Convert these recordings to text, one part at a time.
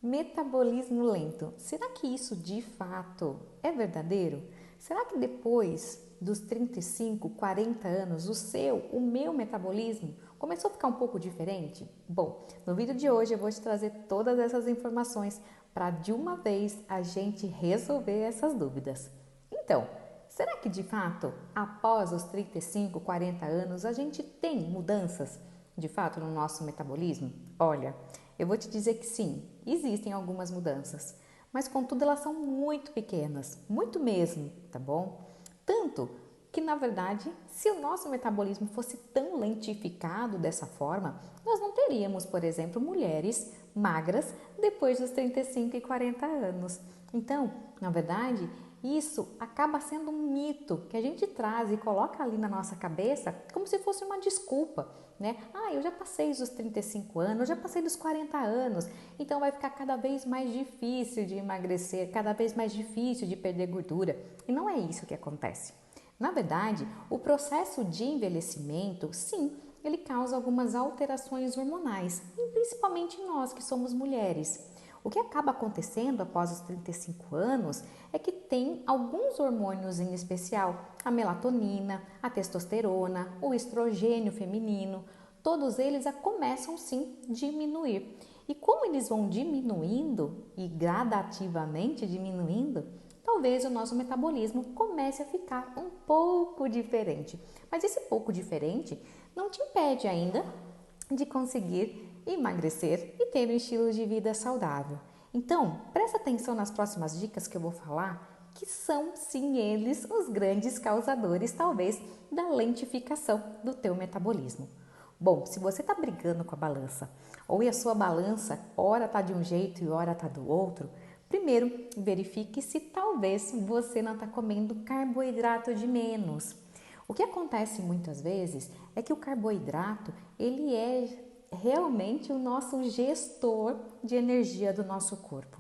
Metabolismo lento. Será que isso de fato é verdadeiro? Será que depois dos 35, 40 anos, o meu metabolismo começou a ficar um pouco diferente? Bom, no vídeo de hoje eu vou te trazer todas essas informações para de uma vez a gente resolver essas dúvidas. Então, será que de fato, após os 35, 40 anos, a gente tem mudanças de fato no nosso metabolismo? Olha, eu vou te dizer que sim, existem algumas mudanças, mas contudo elas são muito pequenas, muito mesmo, tá bom? Tanto que, na verdade, se o nosso metabolismo fosse tão lentificado dessa forma, nós não teríamos, por exemplo, mulheres magras depois dos 35 e 40 anos. Então, na verdade, isso acaba sendo um mito que a gente traz e coloca ali na nossa cabeça como se fosse uma desculpa, né? Ah, eu já passei dos 35 anos, eu já passei dos 40 anos, então vai ficar cada vez mais difícil de emagrecer, cada vez mais difícil de perder gordura. E não é isso que acontece. Na verdade, o processo de envelhecimento, sim, ele causa algumas alterações hormonais, e principalmente nós que somos mulheres. O que acaba acontecendo após os 35 anos é que tem alguns hormônios em especial, a melatonina, a testosterona, o estrogênio feminino, todos eles começam sim a diminuir. E como eles vão diminuindo e gradativamente diminuindo, talvez o nosso metabolismo comece a ficar um pouco diferente. Mas esse pouco diferente não te impede ainda de conseguir emagrecer e ter um estilo de vida saudável. Então, presta atenção nas próximas dicas que eu vou falar, que são sim eles os grandes causadores, talvez, da lentificação do teu metabolismo. Bom, se você está brigando com a balança, ou a sua balança ora está de um jeito e ora está do outro, primeiro verifique se talvez você não está comendo carboidrato de menos. O que acontece muitas vezes é que o carboidrato ele é realmente o nosso gestor de energia do nosso corpo.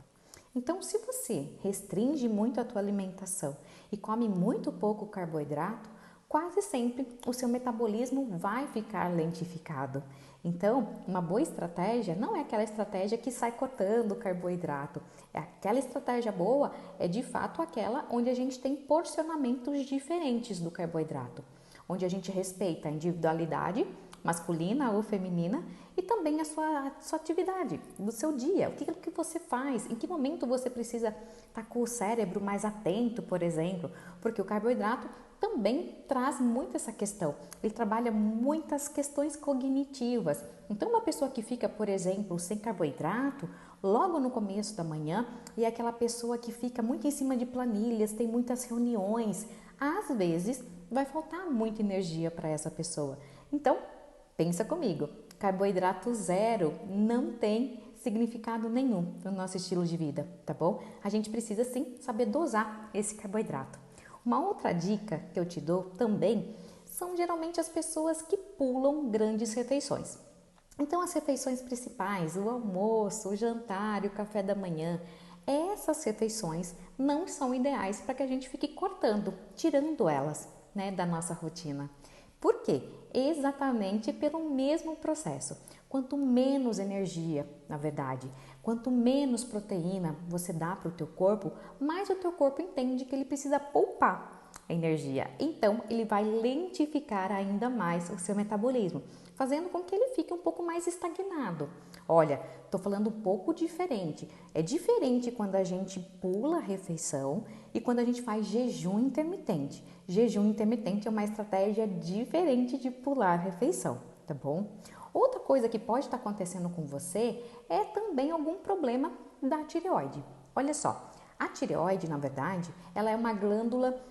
Então, se você restringe muito a tua alimentação e come muito pouco carboidrato, quase sempre o seu metabolismo vai ficar lentificado. Então, uma boa estratégia não é aquela estratégia que sai cortando o carboidrato. Aquela estratégia boa é de fato aquela onde a gente tem porcionamentos diferentes do carboidrato, onde a gente respeita a individualidade masculina ou feminina e também a sua atividade do seu dia, o que você faz, em que momento você precisa estar com o cérebro mais atento, por exemplo, porque o carboidrato também traz muito essa questão, ele trabalha muitas questões cognitivas. Então uma pessoa que fica, por exemplo, sem carboidrato, logo no começo da manhã, e é aquela pessoa que fica muito em cima de planilhas, tem muitas reuniões, às vezes vai faltar muita energia para essa pessoa. Então, pensa comigo, carboidrato zero não tem significado nenhum no nosso estilo de vida, tá bom? A gente precisa sim saber dosar esse carboidrato. Uma outra dica que eu te dou também são geralmente as pessoas que pulam grandes refeições. Então, as refeições principais, o almoço, o jantar e o café da manhã, essas refeições não são ideais para que a gente fique cortando, tirando elas, né, da nossa rotina. Por quê? Exatamente pelo mesmo processo. Quanto menos energia, na verdade, quanto menos proteína você dá para o teu corpo, mais o teu corpo entende que ele precisa poupar a energia. Então, ele vai lentificar ainda mais o seu metabolismo, fazendo com que ele fique um pouco mais estagnado. Olha, estou falando um pouco diferente. É diferente quando a gente pula a refeição e quando a gente faz jejum intermitente. Jejum intermitente é uma estratégia diferente de pular a refeição, tá bom? Outra coisa que pode estar acontecendo com você é também algum problema da tireoide. Olha só, a tireoide, na verdade, ela é uma glândula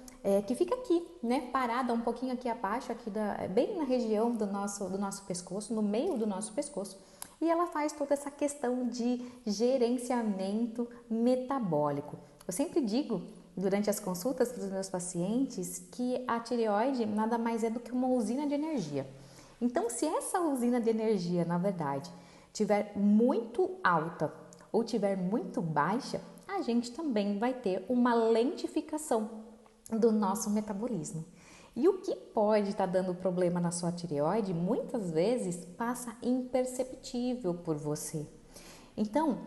que fica aqui, né, parada um pouquinho aqui abaixo, bem na região do nosso pescoço, no meio do nosso pescoço, e ela faz toda essa questão de gerenciamento metabólico. Eu sempre digo durante as consultas para os meus pacientes que a tireoide nada mais é do que uma usina de energia. Então, se essa usina de energia, na verdade, tiver muito alta ou tiver muito baixa, a gente também vai ter uma lentificação do nosso metabolismo. E o que pode estar dando problema na sua tireoide, muitas vezes passa imperceptível por você. Então,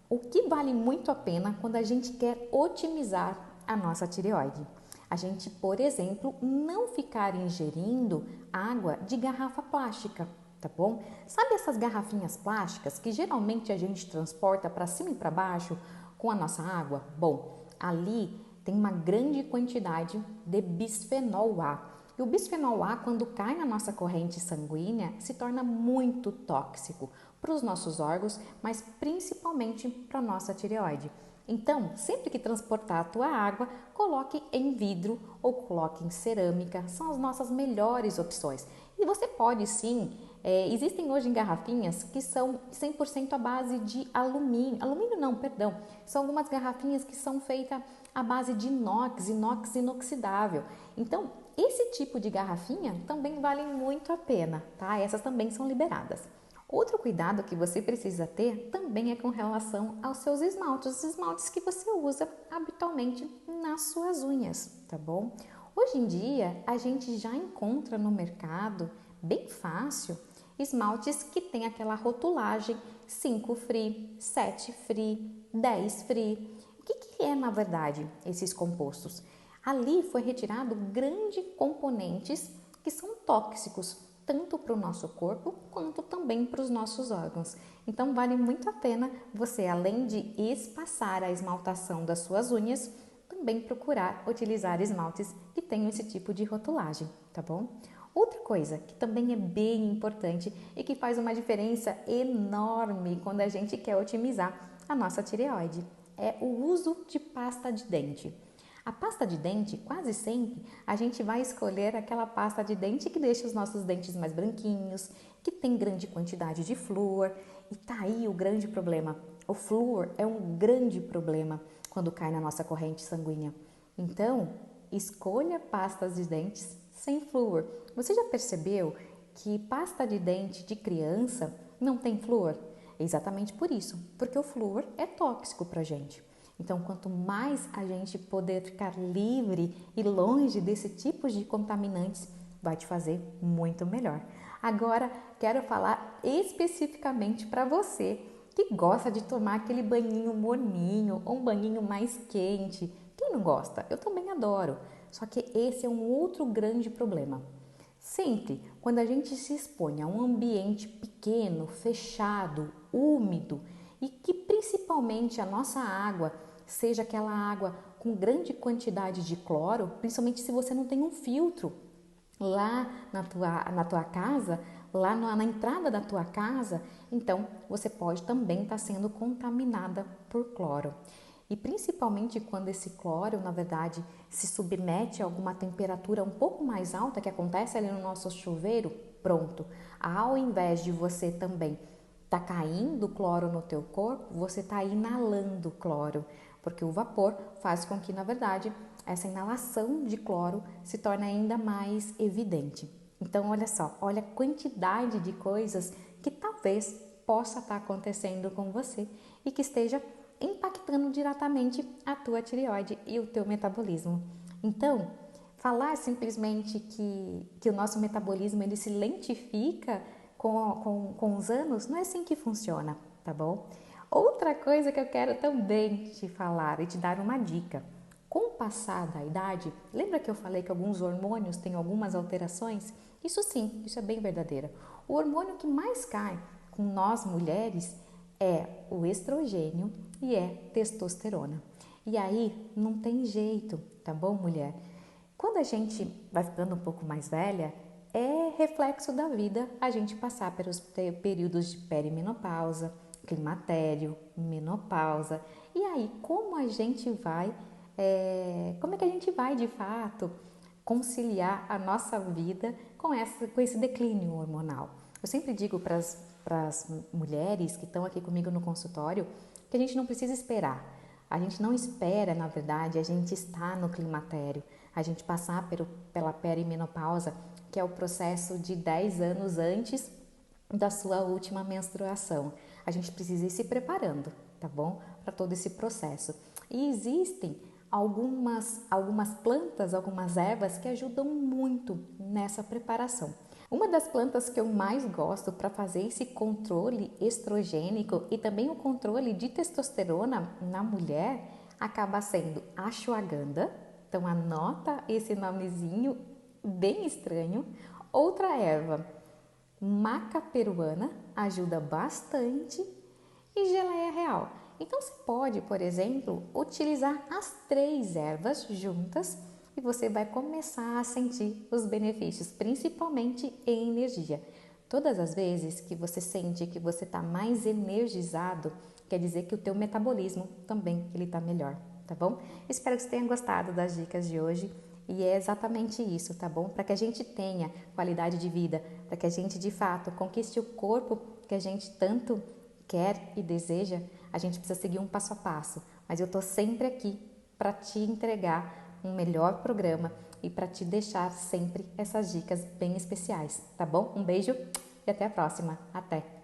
o que vale muito a pena quando a gente quer otimizar a nossa tireoide? A gente, por exemplo, não ficar ingerindo água de garrafa plástica, tá bom? Sabe essas garrafinhas plásticas que geralmente a gente transporta para cima e para baixo com a nossa água? Bom, ali tem uma grande quantidade de bisfenol A. E o bisfenol A, quando cai na nossa corrente sanguínea, se torna muito tóxico para os nossos órgãos, mas principalmente para a nossa tireoide. Então, sempre que transportar a tua água, coloque em vidro ou coloque em cerâmica, são as nossas melhores opções. E você pode sim, existem hoje garrafinhas que são 100% à base de alumínio não, perdão, são algumas garrafinhas que são feitas à base de inox inoxidável. Então, esse tipo de garrafinha também vale muito a pena, tá? Essas também são liberadas. Outro cuidado que você precisa ter também é com relação aos seus esmaltes, os esmaltes que você usa habitualmente nas suas unhas, tá bom? Hoje em dia, a gente já encontra no mercado, bem fácil, esmaltes que tem aquela rotulagem 5 free, 7 free, 10 free. O que é, na verdade, esses compostos? Ali foi retirado grandes componentes que são tóxicos, tanto para o nosso corpo quanto também para os nossos órgãos. Então vale muito a pena você, além de espaçar a esmaltação das suas unhas, também procurar utilizar esmaltes que tenham esse tipo de rotulagem, tá bom? Outra coisa que também é bem importante e que faz uma diferença enorme quando a gente quer otimizar a nossa tireoide é o uso de pasta de dente. A pasta de dente, quase sempre, a gente vai escolher aquela pasta de dente que deixa os nossos dentes mais branquinhos, que tem grande quantidade de flúor. E tá aí o grande problema. O flúor é um grande problema quando cai na nossa corrente sanguínea. Então, escolha pastas de dentes sem flúor. Você já percebeu que pasta de dente de criança não tem flúor? É exatamente por isso, porque o flúor é tóxico pra gente. Então, quanto mais a gente poder ficar livre e longe desse tipo de contaminantes, vai te fazer muito melhor. Agora, quero falar especificamente para você que gosta de tomar aquele banhinho morninho ou um banhinho mais quente. Quem não gosta? Eu também adoro. Só que esse é um outro grande problema. Sempre quando a gente se expõe a um ambiente pequeno, fechado, úmido e que principalmente a nossa água seja aquela água com grande quantidade de cloro, principalmente se você não tem um filtro lá na tua casa, lá na entrada da tua casa, então você pode também estar sendo contaminada por cloro. E principalmente quando esse cloro, na verdade, se submete a alguma temperatura um pouco mais alta, que acontece ali no nosso chuveiro, pronto. Ao invés de você também tá caindo cloro no teu corpo, você tá inalando cloro, porque o vapor faz com que, na verdade, essa inalação de cloro se torne ainda mais evidente. Então, olha só, olha a quantidade de coisas que talvez possa estar acontecendo com você e que esteja impactando diretamente a tua tireoide e o teu metabolismo. Então, falar simplesmente que o nosso metabolismo ele se lentifica com os anos, não é assim que funciona, tá bom? Outra coisa que eu quero também te falar e te dar uma dica. Com o passar da idade, lembra que eu falei que alguns hormônios têm algumas alterações? Isso sim, isso é bem verdadeiro. O hormônio que mais cai com nós mulheres é o estrogênio e é testosterona. E aí não tem jeito, tá bom, mulher? Quando a gente vai ficando um pouco mais velha, é reflexo da vida a gente passar pelos períodos de perimenopausa, climatério, menopausa. E aí, como é que a gente vai de fato conciliar a nossa vida com esse declínio hormonal? Eu sempre digo para as mulheres que estão aqui comigo no consultório que a gente não precisa esperar. A gente não espera, na verdade, a gente está no climatério, a gente passar pela perimenopausa, que é o processo de 10 anos antes da sua última menstruação. A gente precisa ir se preparando, tá bom? Para todo esse processo. E existem algumas plantas, algumas ervas que ajudam muito nessa preparação. Uma das plantas que eu mais gosto para fazer esse controle estrogênico e também o controle de testosterona na mulher acaba sendo a ashwagandha. Então anota esse nomezinho bem estranho. Outra erva, maca peruana, ajuda bastante, e geleia real. Então você pode, por exemplo, utilizar as 3 ervas juntas e você vai começar a sentir os benefícios, principalmente em energia. Todas as vezes que você sente que você está mais energizado, quer dizer que o teu metabolismo também ele está melhor, tá bom? Espero que você tenha gostado das dicas de hoje. E é exatamente isso, tá bom? Para que a gente tenha qualidade de vida, para que a gente de fato conquiste o corpo que a gente tanto quer e deseja, a gente precisa seguir um passo a passo. Mas eu tô sempre aqui para te entregar um melhor programa e para te deixar sempre essas dicas bem especiais, tá bom? Um beijo e até a próxima. Até!